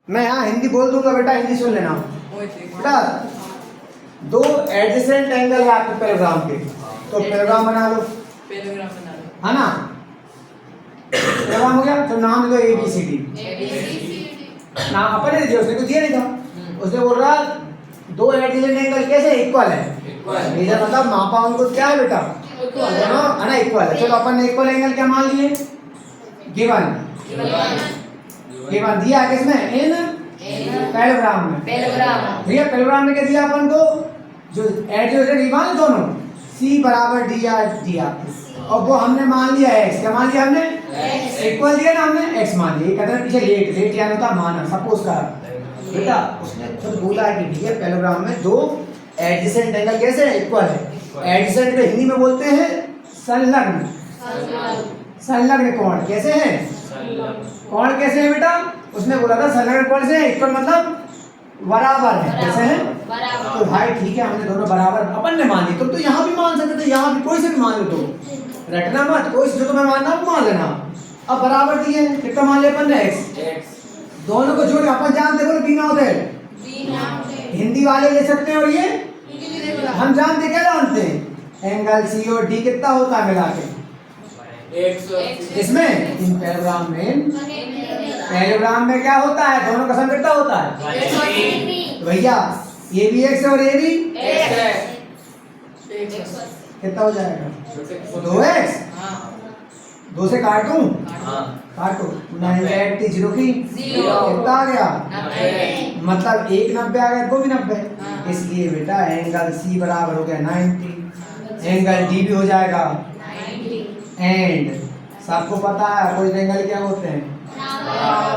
मैं यहाँ हिंदी बोल दूंगा बेटा, हिंदी सुन लेना बेटा। दो एडजेसेंट एंगल है आपके पैराग्राम के, तो पैराग्राम बना लो, है ना। पैराग्राम हो गया, तो नाम दो ए बी सी डी। ना अपने दिया, उसने तो दिया नहीं था। उसने बोल रहा दो एडजेसेंट एंगल कैसे इक्वल है, मेजर मतलब मापा उनको क्या है बेटा, दोनों है ना इक्वल है। चलो अपन ने इक्वल एंगल क्या मान लिए, गिवन गिवन दिया किसमें, इन पैराग्राम में। भैया पैराग्राम में क्या दिया अपन को, जो एडजेसेंट इक्वल दोनों C बराबर दिया और वो हमने मान लिया x, क्या मान लिया हमने, इक्वल दिया ना हमने, x मान लिया। कहते हैं पीछे लेट यानी होता माना, सपोज का बेटा। उसने खुद बोला है कि भैया पैराग्राम में दो एडजेसेंट एंगल कैसे है, इक्वल है। एडजेसेंट को हिंदी में बोलते हैं संलग्न, संलग्न कोण कैसे है, कोण कैसे है बेटा। उसने बोला था संलग्न कोण से इक्वल मतलब बराबर है, कैसे है तो भाई ठीक है, हमने दोनों बराबर अपन ने मान ली। तुम तो यहाँ भी मान सकते थे, यहाँ भी कोई से भी मान लो, तो रटना मत, कोई से जो तुम्हें मानना वो मान लेना। अब बराबर दिए, कितना मान लिया अपन ने, x। दोनों को जोड़ अपन जानते बोलो बिना होते, हिंदी वाले ले सकते हैं, और ये हम जानते क्या जानते हैं, एंगल C और D कितना होता है मिला के, इसमें इन पैराग्राम में क्या होता है, दोनों का सम कितना होता है भैया, ये भी x और ये भी कितना हो जाएगा, 2x। 2 से काटूं, काटो 9 0 की कितना आ गया, मतलब 1 90 आ गया, 2 भी 90। इसलिए बेटा एंगल C बराबर हो गया 90, एंगल D भी हो जाएगा। एंड सबको पता है अपोजिट एंगल क्या होते हैं,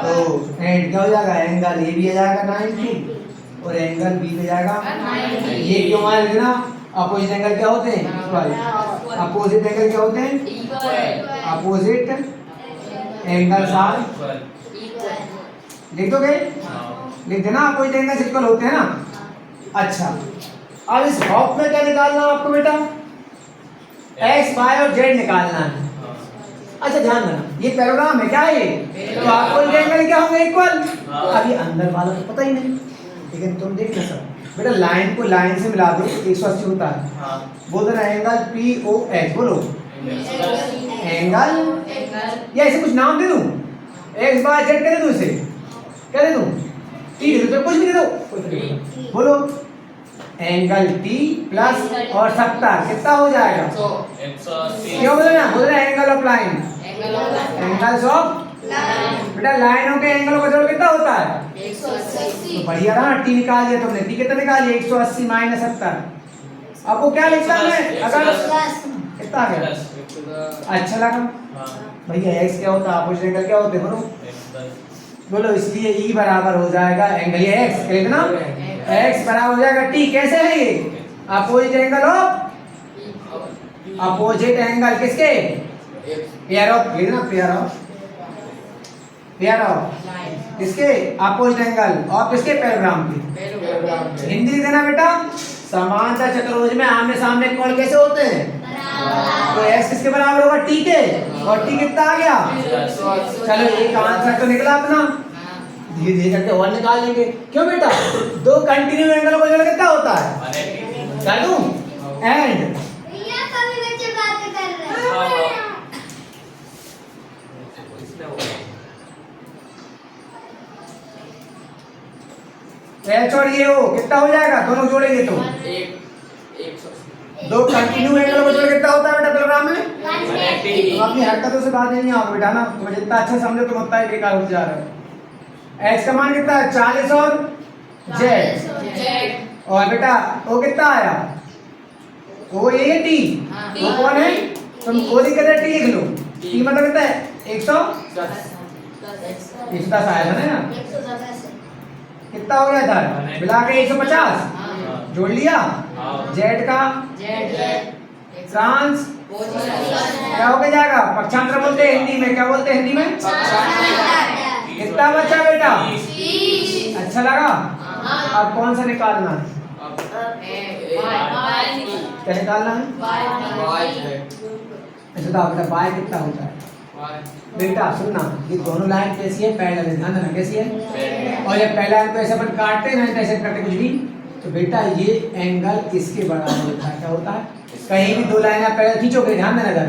तो एंड क्या हो जाएगा, एंगल A भी आ जाएगा 90 और एंगल B भी जाएगा। ये क्यों आया लिखना, अपोजिट एंगल क्या होते हैं, इक्वल। अपोजिट एंगल क्या होते हैं, अपोजिट एंगल्स आर लिख दोगे, लिख देना, अपोजिट एंगल्स इक्वल होते हैं ना। अच्छा अब इस बॉक्स में क्या निकालना है आपको बेटा, x y और z निकालना है। अच्छा ध्यान देना, ये पैराग्राम है क्या है, तो अपोजिट एंगल क्या होंगे, इक्वल। अब ये अंदर वाला तो पता ही नहीं, लेकिन तुम देखना सर बेटा, लाइन को लाइन से मिला दो 180 होता है। बोल देना एंगल POH, बोलो एंगल, या इसे कुछ नाम दे दूं, x y z कह दे दूं, इसे क्या दे दूं, T दे दो, कुछ भी दे दो, बोलो एंगल T प्लस और 70 कितना हो जाएगा, क्यों बोलना, बोल रहे angle of line, angles of बेटा लाइनों के एंगलों का जोड़ कितना होता है, 180। तो बढ़िया ना, T निकाल लिया तुमने, T कितना निकाल लिया, 180 माइनस 70। अब वो क्या लिखता है, अगर कितना आ गया, अच्छा लगा भैया। x क्या होता है, अपोजिट एंगल क्या होते हैं, बोलो इसलिए E बराबर हो जाएगा एंगल, ये x लिखना, x बराबर हो जाएगा T। कैसे है ये, opposite angle of, opposite angle किसके, पेयर ऑफ, लिखना पेयर ऑफ किसके, अपोजिट एंगल और किसके, पैराग्राम के। हिंदी देना बेटा, समांतर चतुर्भुज में आमने सामने कोण कैसे होते हैं, तो x किसके बराबर होगा, T के, और T कितना आ गया। चलो एक आंसर तो निकला अपना, धीरे धीरे करके और निकाल लेंगे। क्यों बेटा, दो कंटिन्यू एंगलों का जोड़ कितना होता है, कर दूं, एंड h और ये हो कितना हो जाएगा, दोनों जोड़ेंगे तो दो कंटिन्यू एंगलों का जोड़ कितना होता है बेटा पैराग्राम में, तो अपनी हरकतों से बात नहीं आओगे बेटा ना, तुम्हें जितना अच्छा समझो तुम उतना ही बेकार होते जा रहे हो। x का मान कितना है, 40 और z, और बेटा o कितना आया, o ये T, वो कौन है, तुम o लिख कर T लिख लो, T मतलब कितना है 110 आया था ना, कितना हो गया था, मिला के 150 जोड़ लिया, z का ट्रांस क्या हो जाएगा, पक्षांतर बोलते हैं हिंदी में, क्या बोलते हैं हिंदी में, कितना बचा बेटा, अच्छा लगा। अब कौन सा निकालना है, क्या निकालना है, ऐसे तो बेटा y कितना होता है, बेटा सुनना, ये दोनों लाइन कैसी है? पैरेलल है, ध्यान देना कैसी है। और जब पहला लाइन को ऐसे अपन काटते हैं ना, ऐसे करते कुछ भी, तो बेटा ये एंगल इसके बराबर होता है। क्या होता है? कहीं भी दो लाइन आप पैरेलल खींचोगे, ध्यान देना जरा,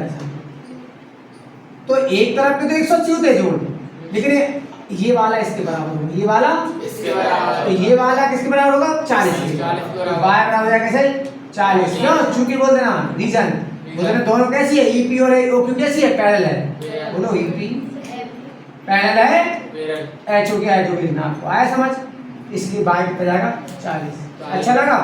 तो एक तरफ के तो 180 होते हैं जोड़, लेकिन ये वाला इसके बराबर होगा, ये वाला इसके बराबर, तो ये वाला किसके बराबर होगा? 40 के। तो y बराबर हो जाएगा कैसे? 40। क्यों? चूंकि बोल देना रीजन, बोल देना दोनों कैसी है, EP और OQ कैसी है? पैरेलल है। बोलो EP पैरेलल है, HOQ लिखना आपको आया समझ, इसलिए y कितना जाएगा? 40। अच्छा लगा?